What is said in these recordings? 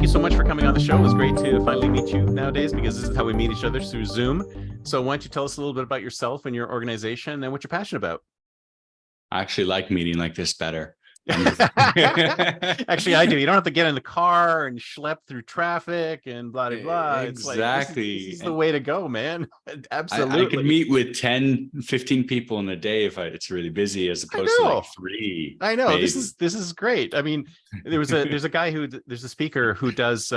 you so much for coming on the show. It was great to finally meet you nowadays, because this is how we meet each other, through Zoom. So why don't you tell us a little bit about yourself and your organization and what you're passionate about? I actually like meeting like this better. Actually, I do. You don't have to get in the car and schlep through traffic and blah, blah, blah. It's like, Exactly. this is the way to go, man. I Absolutely. could meet with 10, 15 people in a day if it's really busy, as opposed to like 3. I know. maybe. This is great. I mean, there's a speaker who does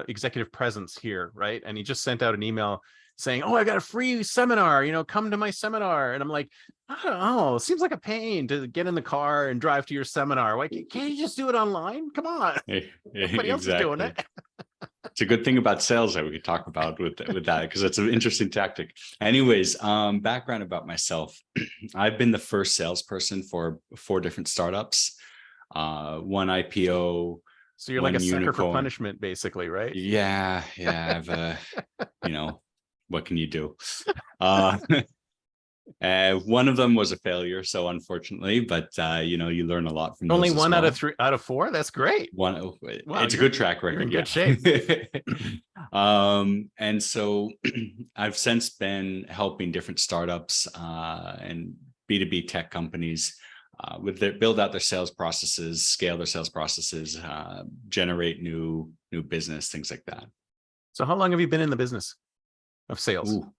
executive presence here, right? And he just sent out an email saying, "Oh, I got a free seminar, come to my seminar." And I'm like, I don't know, it seems like a pain to get in the car and drive to your seminar. Why can't you just do it online? Come on. Everybody else is doing it. It's a good thing about sales that we could talk about with that, because it's an interesting tactic. Anyways, background about myself. I've been the first salesperson for 4 different startups, 1 IPO. So you're like a sucker for punishment, basically, right? Yeah. I've what can you do? One of them was a failure, so unfortunately, but you learn a lot from only those 1 out of 4. That's great. Wow, it's a you're good track record. You're in good shape. And so I've since been helping different startups and B2B tech companies with build out their sales processes, scale their sales processes, generate new business, things like that. So how long have you been in the business of sales? Ooh.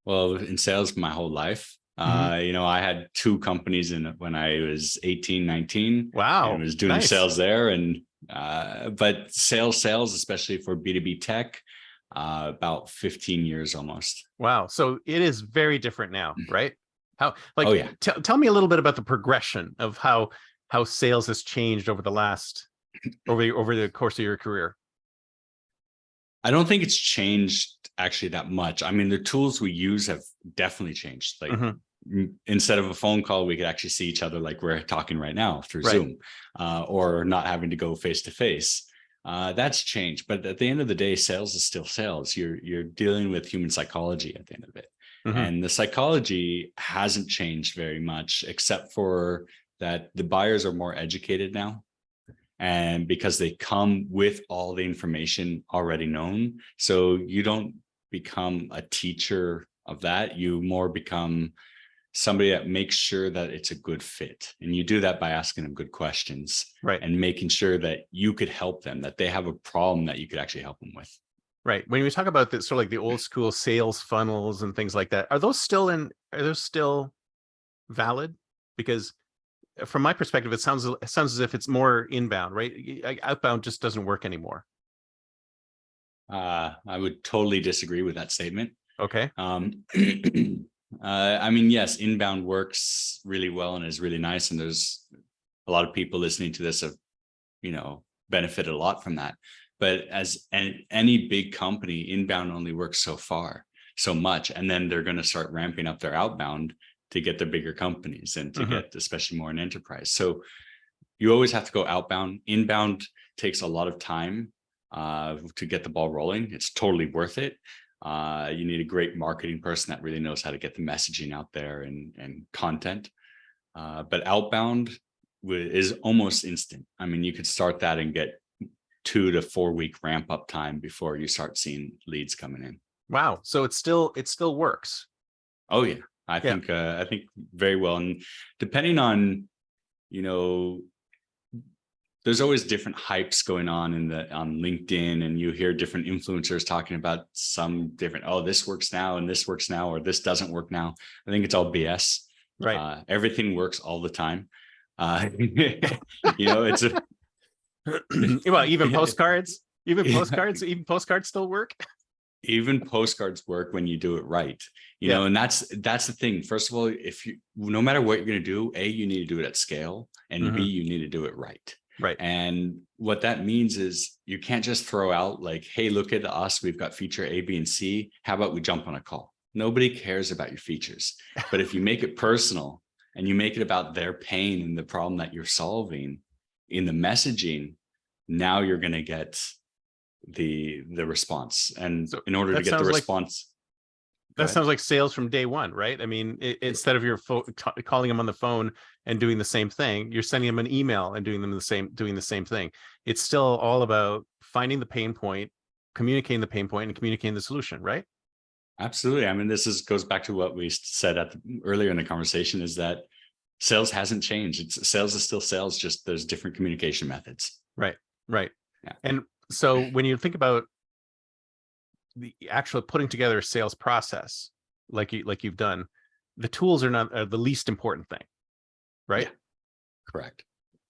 Well, in sales my whole life. I had 2 companies when I was 18, 19. Wow. I was doing sales there, and but sales, especially for B2B tech, about 15 years almost. Wow. So it is very different now, right? How, like, oh yeah. Tell me a little bit about the progression of how sales has changed over the course of your career. I don't think it's changed actually that much. I mean, the tools we use have definitely changed. Like instead of a phone call, we could actually see each other like we're talking right now through Zoom, or not having to go face to face. That's changed. But at the end of the day, sales is still sales. You're dealing with human psychology at the end of it. And the psychology hasn't changed very much, except for that the buyers are more educated now. And because they come with all the information already known. So you don't become a teacher of that. You more become somebody that makes sure that it's a good fit. And you do that by asking them good questions, right? And making sure that you could help them, that they have a problem that you could actually help them with. Right. When we talk about this, sort of like the old school sales funnels and things like that, are those still valid? Because from my perspective, it sounds as if it's more inbound, right? Outbound just doesn't work anymore. I would totally disagree with that statement. Okay. I mean, yes, inbound works really well and is really nice. And there's a lot of people listening to this have, benefited a lot from that. But as any big company, inbound only works so much. And then they're going to start ramping up their outbound to get the bigger companies and to get especially more in enterprise. So you always have to go outbound. Inbound takes a lot of time to get the ball rolling. It's totally worth it. You need a great marketing person that really knows how to get the messaging out there and content. But outbound is almost instant. I mean, you could start that and get 2 to 4 week ramp up time before you start seeing leads coming in. Wow. So it still works. Oh yeah. I think very well. And depending on, there's always different hypes going on on LinkedIn, and you hear different influencers talking about some different, this works now and this works now, or this doesn't work now. I think it's all BS. Right. Everything works all the time. It's well, even postcards still work. Even postcards work when you do it right, and that's the thing. First of all, no matter what you're going to do, A, you need to do it at scale, and B, you need to do it right. Right. And what that means is you can't just throw out like, hey, look at us, we've got feature A, B, and C. How about we jump on a call? Nobody cares about your features. But if you make it personal and you make it about their pain and the problem that you're solving in the messaging, now you're going to get the response. And so in order to get the response, Go that ahead. sounds like sales from day one, right? I mean, instead of your calling them on the phone and doing the same thing, you're sending them an email and doing the same thing. It's still all about finding the pain point, communicating the pain point, and communicating the solution, right? Absolutely. I mean, goes back to what we said earlier in the conversation, is that sales hasn't changed. Sales is still sales, just there's different communication methods. Right, right. Yeah. And so when you think about the actual putting together a sales process, like you've done, the tools are the least important thing, right? Yeah, correct.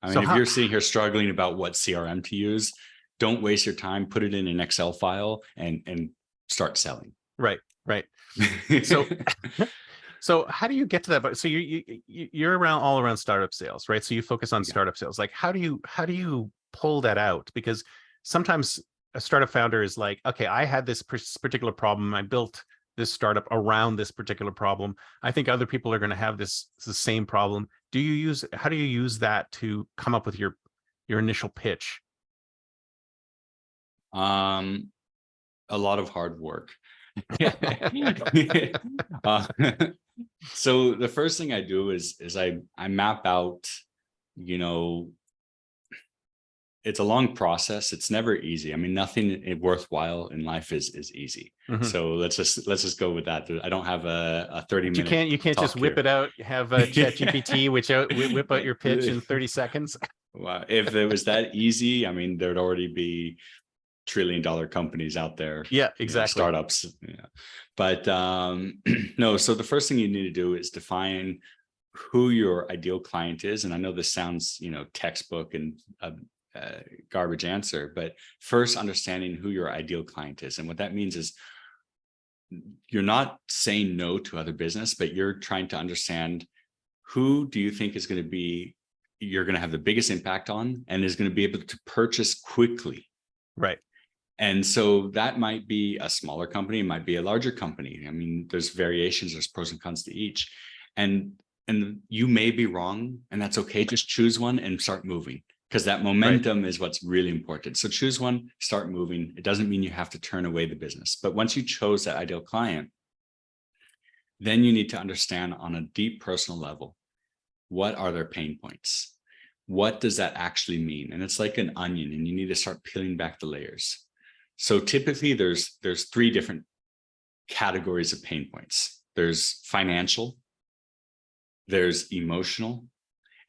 I So mean, if how, you're sitting here struggling about what CRM to use, don't waste your time. Put it in an Excel file and start selling. right, right. So so how do you get to that? But so you're all around startup sales, right? So you focus on Yeah. startup sales. Like how do you pull that out? Because sometimes a startup founder is like, okay, I had this particular problem. I built this startup around this particular problem. I think other people are going to have the same problem. How do you use that to come up with your initial pitch? A lot of hard work. Uh, so the first thing I do is I map out, you know, it's a long process. It's never easy. I mean, nothing worthwhile in life is easy. Mhm. So let's just go with that. I don't have a 30-minute. You can't just whip it out, have a ChatGPT whip out your pitch in 30 seconds. Wow. If it was that easy, I mean, there'd already be trillion-dollar companies out there. Yeah, exactly. Startups. Yeah. But no, so the first thing you need to do is define who your ideal client is. And I know this sounds, textbook and garbage answer, but first understanding who your ideal client is. And what that means is you're not saying no to other business, but you're trying to understand who do you think is going to be, you're going to have the biggest impact on and is going to be able to purchase quickly. Right. And so that might be a smaller company, it might be a larger company. I mean, there's variations, there's pros and cons to each. And you may be wrong, and that's okay. Just choose one and start moving, because that momentum is what's really important. So choose one, start moving. It doesn't mean you have to turn away the business. But once you chose that ideal client, then you need to understand on a deep personal level, what are their pain points? What does that actually mean? And it's like an onion, and you need to start peeling back the layers. So typically there's 3 different categories of pain points. There's financial, there's emotional,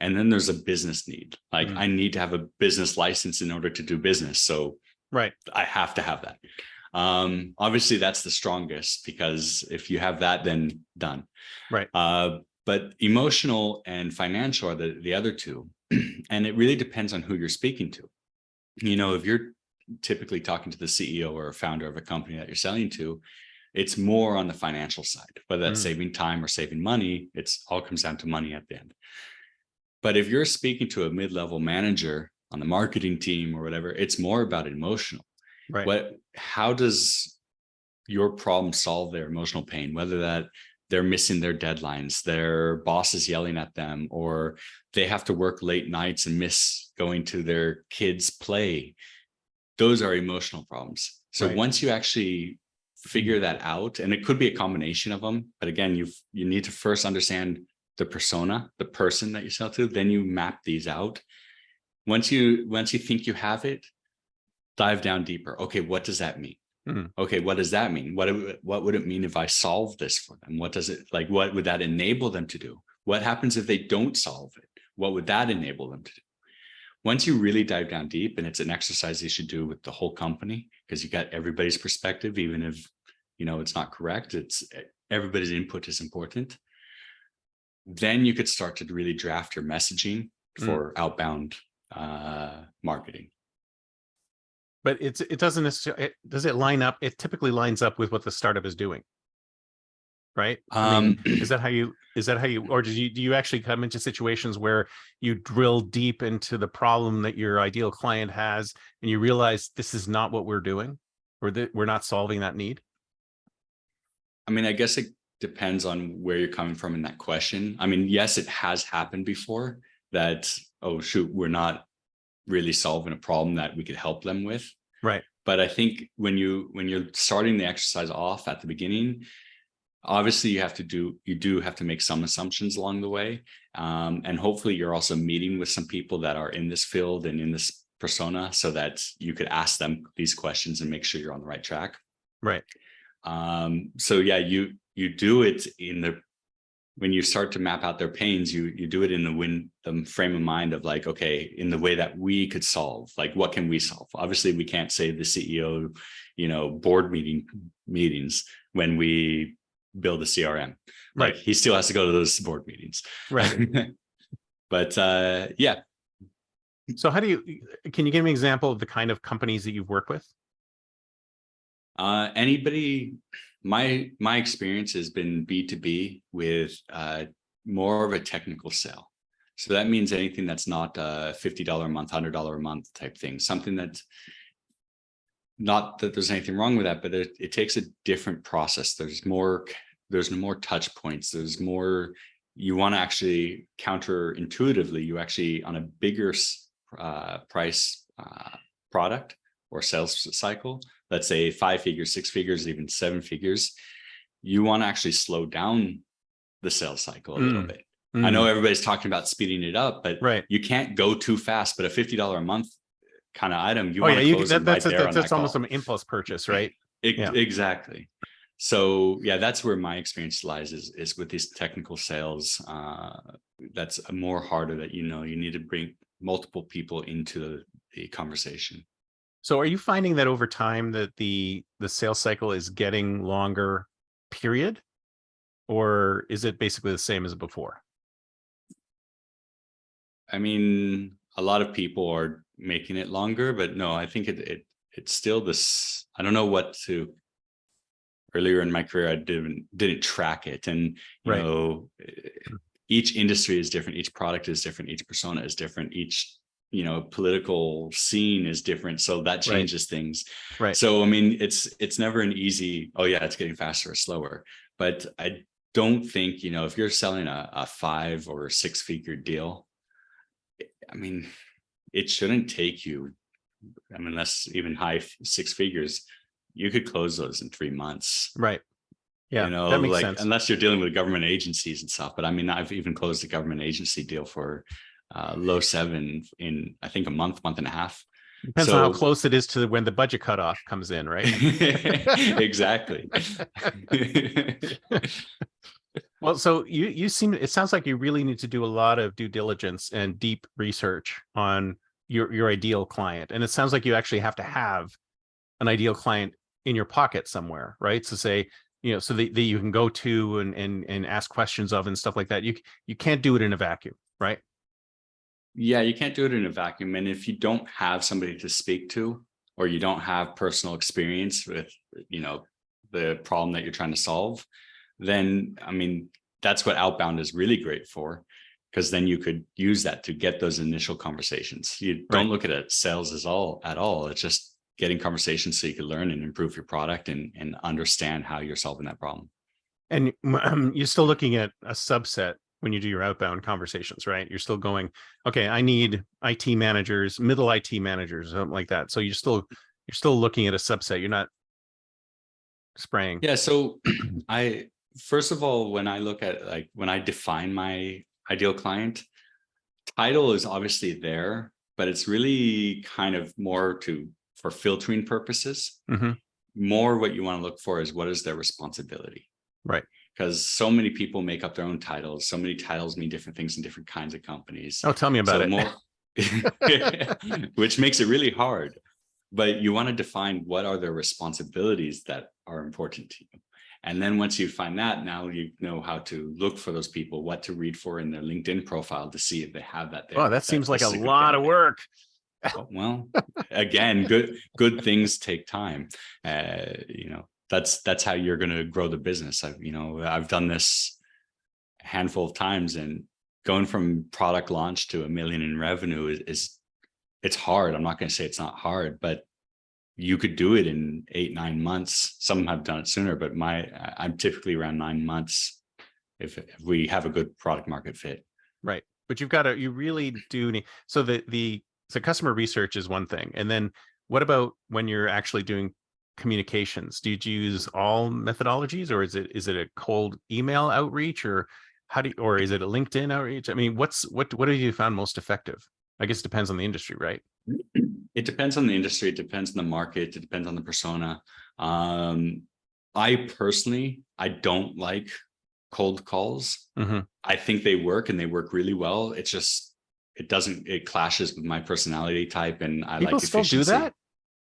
and then there's a business need. Like I need to have a business license in order to do business. So I have to have that. Obviously that's the strongest, because if you have that, then done. Right. But emotional and financial are the other 2. And it really depends on who you're speaking to. If you're typically talking to the CEO or a founder of a company that you're selling to, it's more on the financial side, whether that's saving time or saving money. It's all comes down to money at the end. But if you're speaking to a mid-level manager on the marketing team or whatever, it's more about emotional. Right. How does your problem solve their emotional pain, whether that they're missing their deadlines, their boss is yelling at them, or they have to work late nights and miss going to their kids' play. Those are emotional problems. So once you actually figure that out, and it could be a combination of them, but again, you need to first understand the persona, the person that you sell to, then you map these out. Once you think you have it, dive down deeper. Okay, what does that mean? Okay, what does that mean? What would it mean if I solve this for them? What would that enable them to do? What happens if they don't solve it? What would that enable them to do? Once you really dive down deep, and it's an exercise you should do with the whole company, because you got everybody's perspective, even if it's not correct, everybody's input is important. Then you could start to really draft your messaging for outbound marketing. But it doesn't necessarily, does it line up? It typically lines up with what the startup is doing, right? I mean, is that how you, or do you actually come into situations where you drill deep into the problem that your ideal client has, and you realize this is not what we're doing, or that we're not solving that need? I mean, I guess it depends on where you're coming from in that question. I mean, yes, it has happened before that, oh shoot, we're not really solving a problem that we could help them with. Right. But I think when you're starting the exercise off at the beginning, obviously you do have to make some assumptions along the way. And hopefully you're also meeting with some people that are in this field and in this persona so that you could ask them these questions and make sure you're on the right track. Right. So yeah, you do it when you start to map out their pains, you do it in the frame of mind of like, okay, in the way that we could solve, like, what can we solve? Obviously we can't save the CEO, board meetings when we build a CRM. Like, Right. he still has to go to those board meetings. Right. But yeah. So can you give me an example of the kind of companies that you've worked with? Anybody, my experience has been B2B with more of a technical sell. So that means anything that's not a $50 a month, $100 a month type thing, something that's not that there's anything wrong with that, but it takes a different process. There's more touch points. There's more, you want to actually counterintuitively, you actually on a bigger price product or sales cycle, let's say 5 figures, 6 figures, even 7 figures, you want to actually slow down the sales cycle a little bit. I know everybody's talking about speeding it up, but you can't go too fast. But a $50 a month kind of item, you want to close it right there on that that's almost call. an impulse purchase, right? Exactly. So yeah, that's where my experience lies is with these technical sales. That's more harder that, you need to bring multiple people into the conversation. So are you finding that over time that the sales cycle is getting longer, period? Or is it basically the same as before? I mean, a lot of people are making it longer, but no, I think it's still this. I don't know what to. Earlier in my career, I didn't track it, and each industry is different, each product is different, each persona is different, each political scene is different, so that changes things. Right. So I mean, it's never an easy, oh yeah, it's getting faster or slower. But I don't think, if you're selling a 5 or 6 figure deal, I mean, it shouldn't take you, unless even high 6 figures, you could close those in 3 months. Right. Yeah, that makes sense. Unless you're dealing with government agencies and stuff. But I mean, I've even closed a government agency deal for low 7 in, I think, a month and a half. Depends on how close it is to when the budget cutoff comes in, right? Exactly. Well, so it sounds like you really need to do a lot of due diligence and deep research on your ideal client. And it sounds like you actually have to have an ideal client in your pocket somewhere, right? So say, so that you can go to and ask questions of and stuff like that. You can't do it in a vacuum, right? Yeah, you can't do it in a vacuum. And if you don't have somebody to speak to, or you don't have personal experience with, the problem that you're trying to solve, then, I mean, that's what outbound is really great for, because then you could use that to get those initial conversations. You don't look at it sales at all. It's just getting conversations so you can learn and improve your product and understand how you're solving that problem. And you're still looking at a subset when you do your outbound conversations, right? You're still going, okay, I need IT managers, middle IT managers, something like that. So you're still looking at a subset. You're not spraying. Yeah. So first of all, when I look at, like, when I define my ideal client, title is obviously there, but it's really kind of more for filtering purposes. More what you want to look for is, what is their responsibility? Right. Because so many people make up their own titles. So many titles mean different things in different kinds of companies. Oh, tell me about it. Which makes it really hard. But you want to define what are their responsibilities that are important to you. And then once you find that, now you know how to look for those people, what to read for in their LinkedIn profile to see if they have that there. Oh, that seems like a lot of work. Well, again, good things take time. That's how you're going to grow the business. I've done this a handful of times, and going from product launch to $1 million in revenue it's hard. I'm not going to say it's not hard, but you could do it in 8-9 months. Some have done it sooner, but I'm typically around 9 months if we have a good product market fit. Right. But you really do need, so customer research is one thing. And then what about when you're actually doing communications? Do you use all methodologies, or is it a cold email outreach, or or is it a LinkedIn outreach? I mean, what have you found most effective? I guess it depends on the industry, right? It depends on the industry. It depends on the market. It depends on the persona. I personally, I don't like cold calls. Mm-hmm. I think they work and they work really well. It's just, it clashes with my personality type, and I People like still do efficiency. that?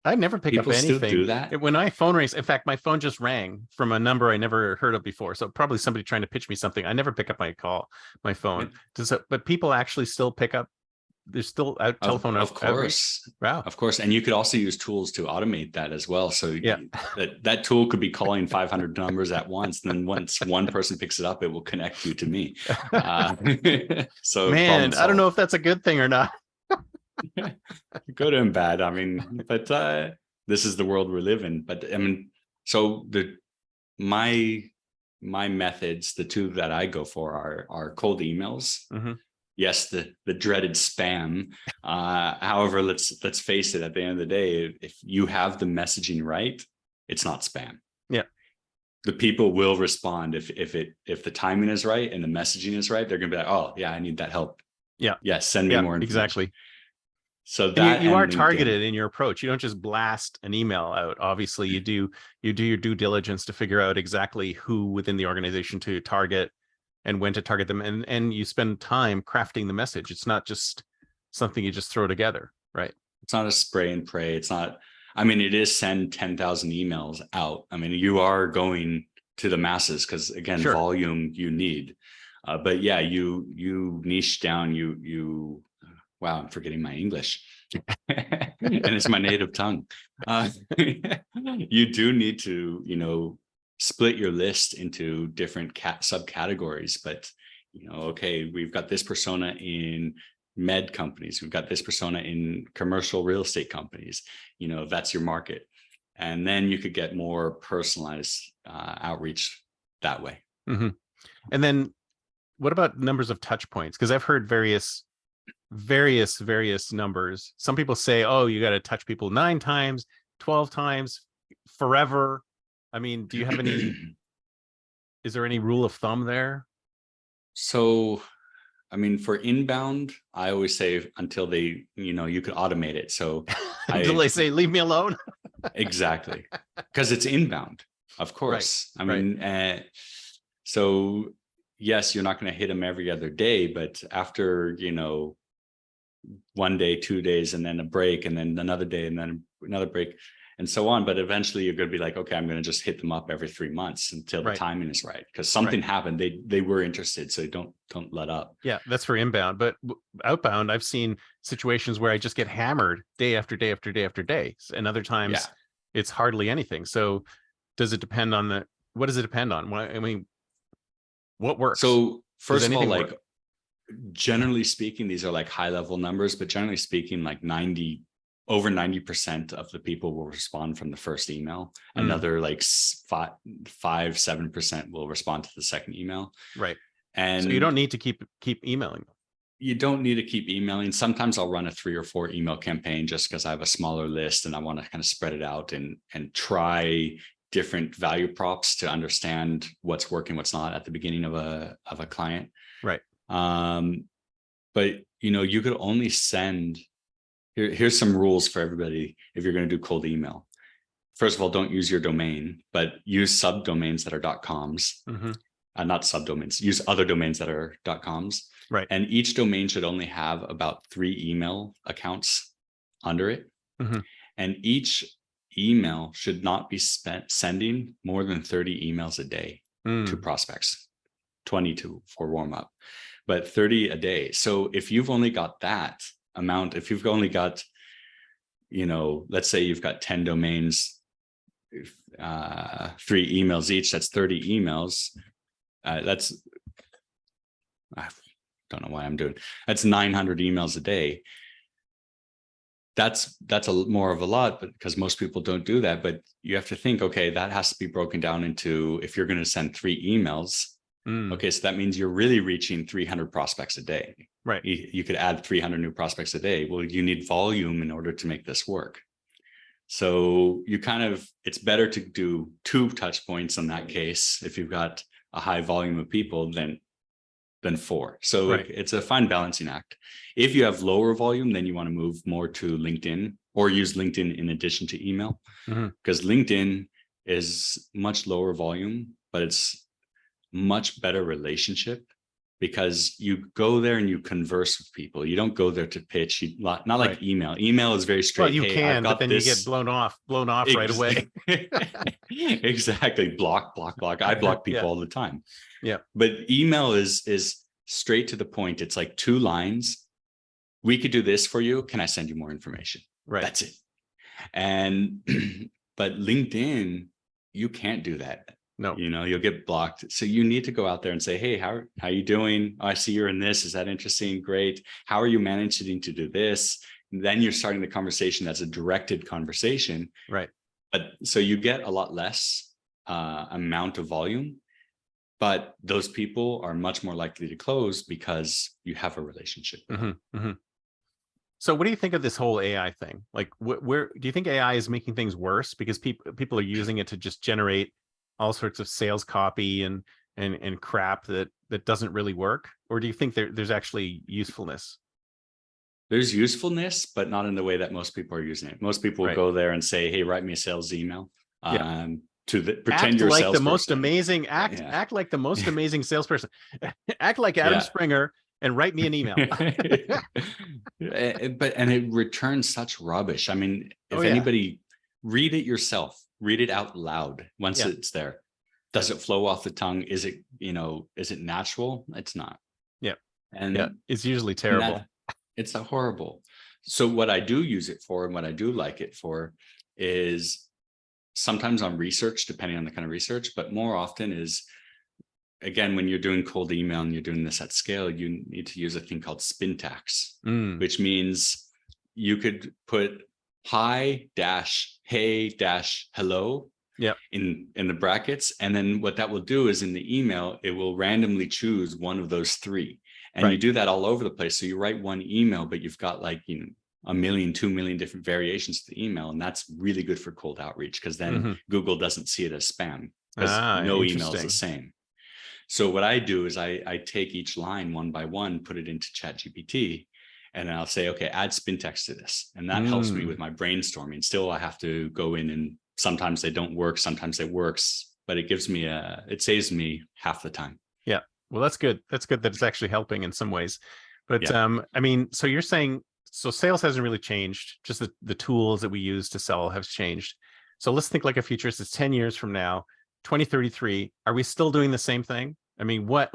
I never pick People up still anything. do that. When my phone rings, in fact, my phone just rang from a number I never heard of before. So probably somebody trying to pitch me something. I never pick up my phone. But people actually still pick up. There's still telephone of outreach. course. Wow. Of course. And you could also use tools to automate that as well. So Yeah. that tool could be calling 500 numbers at once. And then once one person picks it up, it will connect you to me. So man, I don't know if that's a good thing or not. Good and bad. I mean, but this is the world we live in. But I mean, so my methods, the two that I go for are cold emails. Mm-hmm. Yes, the dreaded spam. However, let's face it, at the end of the day, if you have the messaging right, it's not spam. Yeah. The people will respond if the timing is right and the messaging is right. They're gonna be like, oh yeah, I need that help. Yeah. Yes, send me more information. Exactly. So that you are LinkedIn. targeted in your approach. You don't just blast an email out. Obviously, you do your due diligence to figure out exactly who within the organization to target and when to target them, and you spend time crafting the message. It's not just something you just throw together, right? It's not a spray and pray. It's not. I mean, it is send 10,000 emails out. I mean, you are going to the masses because again, Sure. volume you need. But yeah, you niche down. You wow, I'm forgetting my English, and it's my native tongue. You do need to, split your list into different subcategories. But okay, we've got this persona in med companies. We've got this persona in commercial real estate companies. That's your market, and then you could get more personalized outreach that way. Mm-hmm. And then, what about numbers of touch points? Because I've heard various numbers. Some people say, oh, you got to touch people 9 times, 12 times, forever. I mean, do you have any, is there any rule of thumb there? So, I mean, for inbound, I always say until they, you could automate it. So until they say, leave me alone. Exactly. Because it's inbound, of course. Right. I mean, so yes, you're not going to hit them every other day, but after, 1 day, 2 days, and then a break, and then another day, and then another break, and so on. But eventually you're going to be like, okay, I'm going to just hit them up every 3 months until the timing is right. Because something happened. They were interested. So don't let up. Yeah, that's for inbound. But outbound, I've seen situations where I just get hammered day after day after day after day. And other times it's hardly anything. So does it depend on what does it depend on? I mean, what works? So first of all, like work? Generally speaking, these are like high level numbers, but generally speaking, like over 90% of the people will respond from the first email. Another like 5-7% will respond to the second email. Right. And so you don't need to keep emailing them. You don't need to keep emailing. Sometimes I'll run a 3 or 4 email campaign just because I have a smaller list and I want to kind of spread it out and try different value props to understand what's working, what's not at the beginning of a client. Right. But you could only send. Here's some rules for everybody if you're going to do cold email. First of all, don't use your domain, but use subdomains that are .coms. Mm-hmm. Not subdomains. Use other domains that are .coms. Right. And each domain should only have about 3 email accounts under it. Mm-hmm. And each email should not be sending more than 30 emails a day to prospects, 22 for warm up, but 30 a day. So if you've only got that amount, if you've only got, let's say you've got 10 domains, 3 emails each, that's 30 emails. I don't know why I'm doing. That's 900 emails a day. That's more of a lot, but because most people don't do that. But you have to think, okay, that has to be broken down into, if you're going to send 3 emails, okay, so that means you're really reaching 300 prospects a day. Right. You could add 300 new prospects a day. Well, you need volume in order to make this work. So you kind of, it's better to do 2 touch points in that case if you've got a high volume of people than 4. So Right. it's a fine balancing act. If you have lower volume, then you want to move more to LinkedIn or use LinkedIn in addition to email, because LinkedIn is much lower volume, but it's much better relationship, because you go there and you converse with people. You don't go there to pitch. Not like Right. email. Email is very straight. Well, you Hey, I've can, but got then you get this. blown off right away. Exactly. Block. I block people Yeah. all the time. Yeah. But email is straight to the point. It's like 2 lines. We could do this for you. Can I send you more information? Right. That's it. And but LinkedIn, you can't do that. No. You know, you'll get blocked. So you need to go out there and say, hey, how you doing? Oh, I see you're in this. Is that interesting? Great. How are you managing to do this? And then you're starting the conversation. That's a directed conversation. Right. But so you get a lot less amount of volume, but those people are much more likely to close because you have a relationship with them. So what do you think of this whole AI thing? Like, where do you think AI is making things worse because people are using it to just generate all sorts of sales copy and crap that doesn't really work? Or do you think there's actually usefulness? There's usefulness, but not in the way that most people are using it. Most people will go there and say, hey, write me a sales email. Pretend you're a salesperson. The most amazing act like the most amazing salesperson. Act like Adam Springer and write me an email. And it returns such rubbish. I mean, if anybody, read it yourself, read it out loud once it's there. Does it flow off the tongue? Is it, is it natural? It's not. Yeah. And it's usually terrible. It's a horrible. So what I do use it for and what I do like it for is sometimes on research, depending on the kind of research, but more often is, again, when you're doing cold email and you're doing this at scale, you need to use a thing called Spintax, which means you could put hi dash hey dash hello in the brackets. And then what that will do is in the email, it will randomly choose one of those 3. And you do that all over the place. So you write one email, but you've got like, 1 million, 2 million different variations to the email. And that's really good for cold outreach, because then Google doesn't see it as spam, because no email is the same. So what I do is I take each line one by one, put it into ChatGPT, and I'll say, okay, add Spintax to this. And that helps me with my brainstorming. Still, I have to go in, and sometimes they don't work, sometimes it works, but it gives me it saves me half the time. Yeah. Well, that's good. That's good that it's actually helping in some ways. But I mean, so you're saying, so sales hasn't really changed. Just the tools that we use to sell have changed. So let's think like a futurist. It's 10 years from now, 2033. Are we still doing the same thing? I mean, what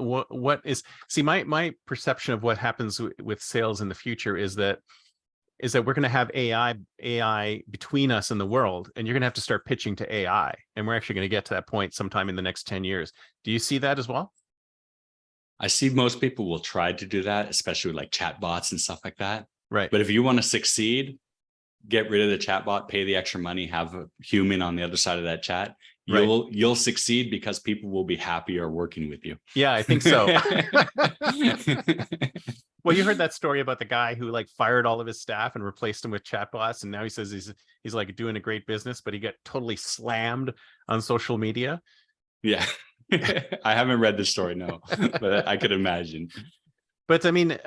is, see, my perception of what happens with sales in the future is that we're going to have AI between us and the world, and you're going to have to start pitching to AI. And we're actually going to get to that point sometime in the next 10 years. Do you see that as well? I see most people will try to do that, especially with like chatbots and stuff like that. Right. But if you want to succeed, get rid of the chatbot, pay the extra money, have a human on the other side of that chat. You'll succeed, because people will be happier working with you. Yeah, I think so. Well, you heard that story about the guy who like fired all of his staff and replaced them with chatbots, and now he says he's like doing a great business, but he got totally slammed on social media. Yeah. I haven't read the story, no, but I could imagine. But I mean,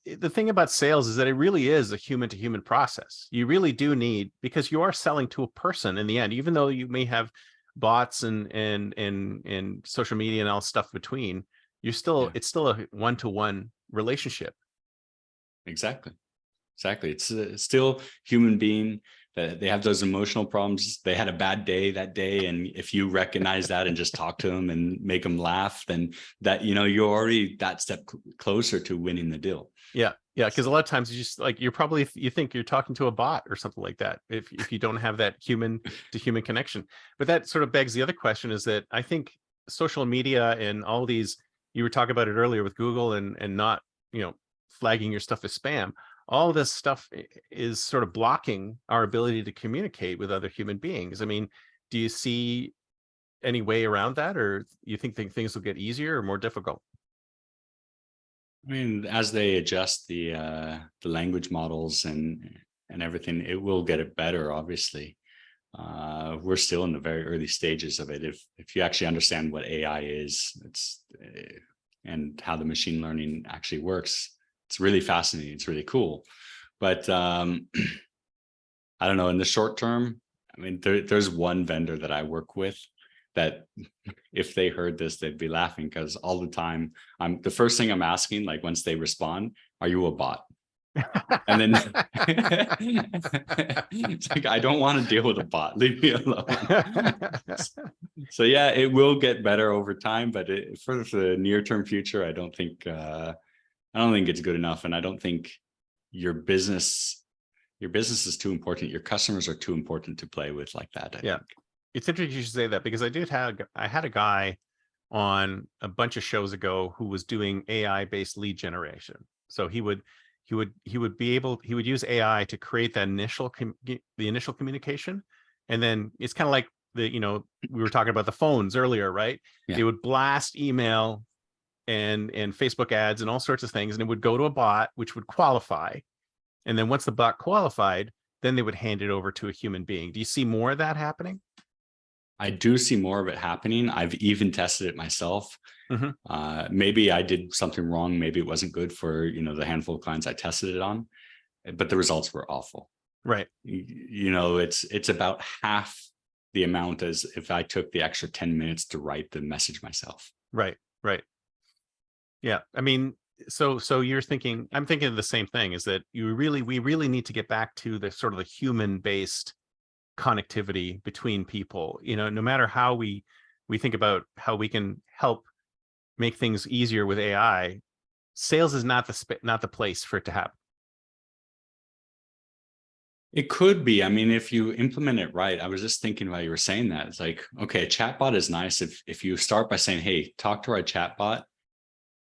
the thing about sales is that it really is a human to human process. You really do need, because you are selling to a person in the end, even though you may have bots and social media and all stuff between, it's still a one-to-one relationship. Exactly. It's still human being. They have those emotional problems. They had a bad day that day. And if you recognize that and just talk to them and make them laugh, then that, you're already that step closer to winning the deal. Yeah. Yeah. Because a lot of times you just like, you think you're talking to a bot or something like that, if you don't have that human to human connection. But that sort of begs the other question, is that I think social media and all these, you were talking about it earlier with Google and not, flagging your stuff as spam. All this stuff is sort of blocking our ability to communicate with other human beings. I mean, do you see any way around that, or you think things will get easier or more difficult? I mean, as they adjust the language models and everything, it will get it better, obviously. we're still in the very early stages of it. If you actually understand what AI is, and how the machine learning actually works, it's really fascinating. It's really cool. But I don't know, in the short term, I mean, there's one vendor that I work with that if they heard this, they'd be laughing, because all the time the first thing I'm asking, like once they respond, are you a bot? And then it's like, I don't want to deal with a bot. Leave me alone. So yeah, it will get better over time, but for the near-term future, I don't think it's good enough. And I don't think your business is too important. Your customers are too important to play with like that. I think. It's interesting you should say that, because I had a guy on a bunch of shows ago who was doing AI-based lead generation. So he would use AI to create that initial communication, and then it's kind of like we were talking about the phones earlier, right? Yeah. They would blast email and Facebook ads and all sorts of things, and it would go to a bot, which would qualify, and then once the bot qualified, then they would hand it over to a human being. Do you see more of that happening? I do see more of it happening. I've even tested it myself. Mm-hmm. Maybe I did something wrong. Maybe it wasn't good for, the handful of clients I tested it on, but the results were awful. Right. It's about half the amount as if I took the extra 10 minutes to write the message myself. Right. Yeah. I mean, so you're thinking, I'm thinking of the same thing, is that we really need to get back to the sort of the human-based connectivity between people. No matter how we think about how we can help make things easier with AI, sales is not the place for it to happen. It could be. I mean, if you implement it right, I was just thinking while you were saying that, it's like, okay, a chatbot is nice if you start by saying, hey, talk to our chatbot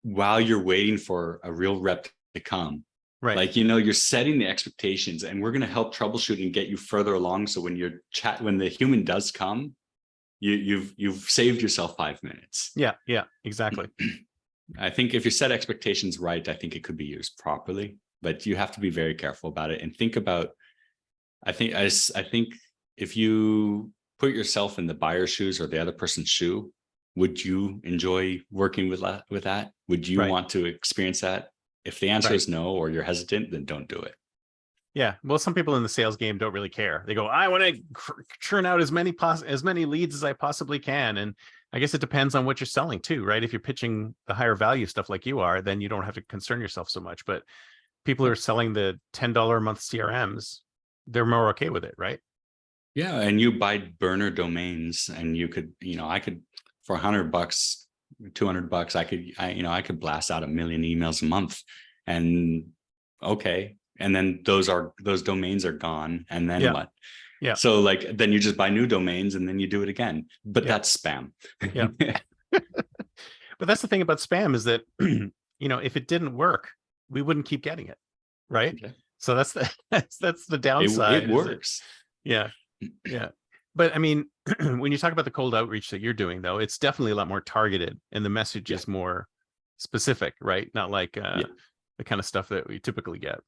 while you're waiting for a real rep to come. Right. Like, you're setting the expectations, and we're going to help troubleshoot and get you further along. So when when the human does come, you've saved yourself 5 minutes. Yeah, exactly. I think if you set expectations right, I think it could be used properly, but you have to be very careful about it and think about, I think if you put yourself in the buyer's shoes or the other person's shoe, would you enjoy working with that? Would you want to experience that? If the answer is no, or you're hesitant, then don't do it. Yeah. Well, some people in the sales game don't really care. They go, I want to churn out as many leads as I possibly can. And I guess it depends on what you're selling too, right? If you're pitching the higher value stuff like you are, then you don't have to concern yourself so much. But people who are selling the $10 a month CRMs, they're more okay with it, right? Yeah. And you buy burner domains, and you could, I could, for $100, $200, I could blast out 1 million emails a month, and okay. And then those domains are gone. And then what? Yeah. So then you just buy new domains, and then you do it again, but that's spam. Yeah. But that's the thing about spam, is that, if it didn't work, we wouldn't keep getting it. Right. Okay. So that's the downside. It works. Yeah. But I mean, when you talk about the cold outreach that you're doing, though, it's definitely a lot more targeted, and the message is more specific, right? Not like the kind of stuff that we typically get.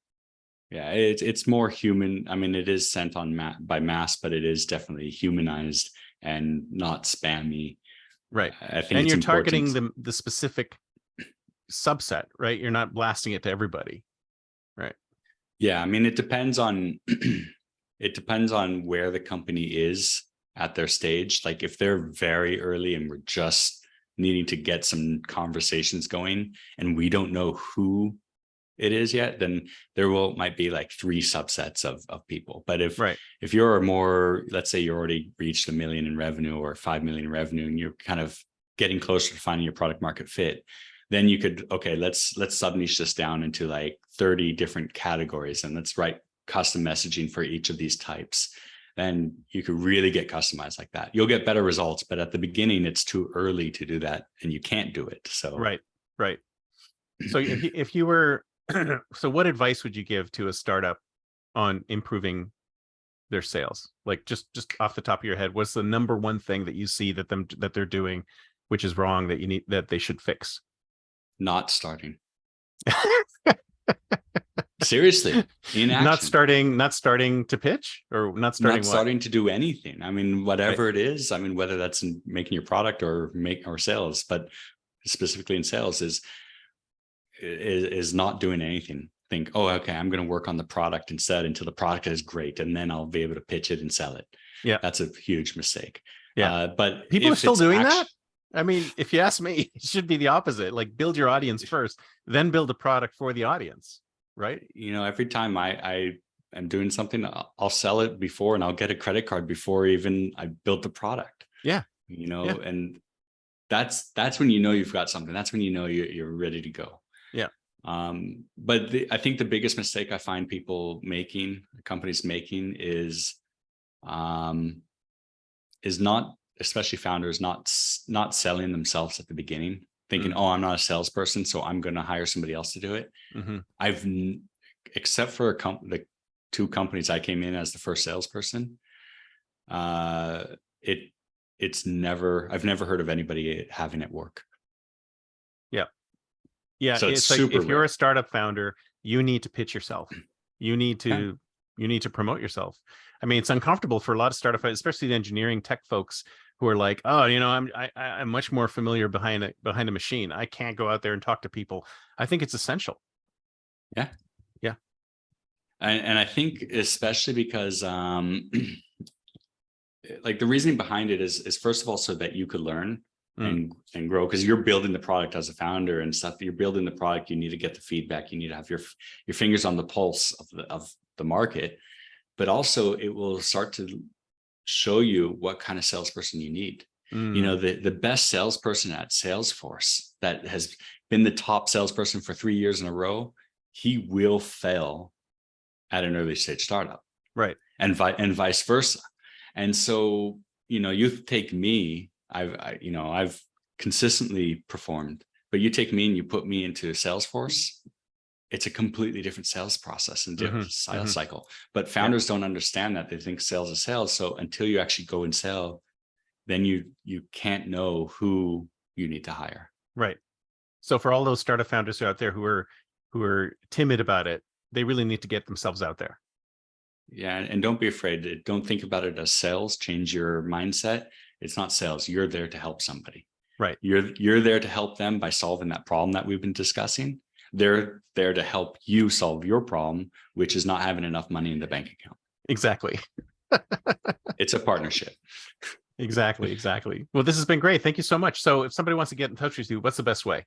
Yeah, it's more human. I mean, it is sent by mass, but it is definitely humanized and not spammy. Right. I think, and you're targeting the specific subset, right? You're not blasting it to everybody. Right. Yeah, I mean, it depends on where the company is at their stage. Like if they're very early and we're just needing to get some conversations going and we don't know who it is yet, then might be like 3 subsets of people. But if you're more, let's say you already reached 1 million in revenue or 5 million in revenue, and you're kind of getting closer to finding your product market fit, then you could, okay, let's sub niche this down into like 30 different categories, and let's write custom messaging for each of these types. Then you could really get customized like that. You'll get better results, but at the beginning, it's too early to do that, and you can't do it. So right. So if you were, so what advice would you give to a startup on improving their sales? Like just off the top of your head, what's the number one thing that you see that they're doing, which is wrong, that they should fix? Not starting. Seriously, in action. Not starting to pitch, or not starting Not what? starting to do anything. I mean, Right. whatever it is, I mean, whether that's in making your product or sales, but specifically in sales is not doing anything. Think, oh, okay, I'm going to work on the product instead until the product is great, and then I'll be able to pitch it and sell it. Yeah. That's a huge mistake. Yeah. But People are if still it's doing that. I mean, if you ask me, it should be the opposite. Like, build your audience first, then build a product for the audience, right? You know, every time I am doing something, I'll sell it before, and I'll get a credit card before even I built the product. Yeah. You know, Yeah. and that's when you know you've got something. That's when you know you're ready to go. Yeah. But I think the biggest mistake I find people making, companies making, is not, especially founders, not selling themselves at the beginning, thinking, oh, I'm not a salesperson, so I'm going to hire somebody else to do it. Except for the 2 companies I came in as the first salesperson, I've never heard of anybody having it work. Yeah. Yeah. So it's like, if you're a startup founder, you need to pitch yourself. You need to promote yourself. I mean, it's uncomfortable for a lot of startup, especially the engineering tech folks, who are like, oh, you know, I'm much more familiar behind a machine. I can't go out there and talk to people. I think it's essential. Yeah. Yeah. And I think especially because like the reasoning behind it is first of all, so that you could learn and grow, because you're building the product as a founder and stuff. You're building the product. You need to get the feedback. You need to have your fingers on the pulse of the market, but also it will start to show you what kind of salesperson you need. You know, the best salesperson at Salesforce that has been the top salesperson for 3 years in a row, he will fail at an early stage startup. Right. And vice versa. And so, you know, you take me, I've consistently performed, but you take me and you put me into Salesforce, it's a completely different sales process and different sales cycle. But founders don't understand that. They think sales is sales. So until you actually go and sell, then you can't know who you need to hire. Right. So for all those startup founders out there who are timid about it, they really need to get themselves out there. Yeah. And don't be afraid. Don't think about it as sales. Change your mindset. It's not sales. You're there to help somebody. Right. You're there to help them by solving that problem that we've been discussing. They're there to help you solve your problem, which is not having enough money in the bank account. Exactly. It's a partnership. Exactly. Well, this has been great. Thank you so much. So if somebody wants to get in touch with you, what's the best way?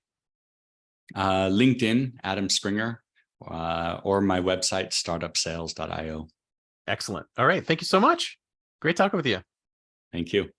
LinkedIn, Adam Springer, or my website, startupsales.io. Excellent. All right. Thank you so much. Great talking with you. Thank you.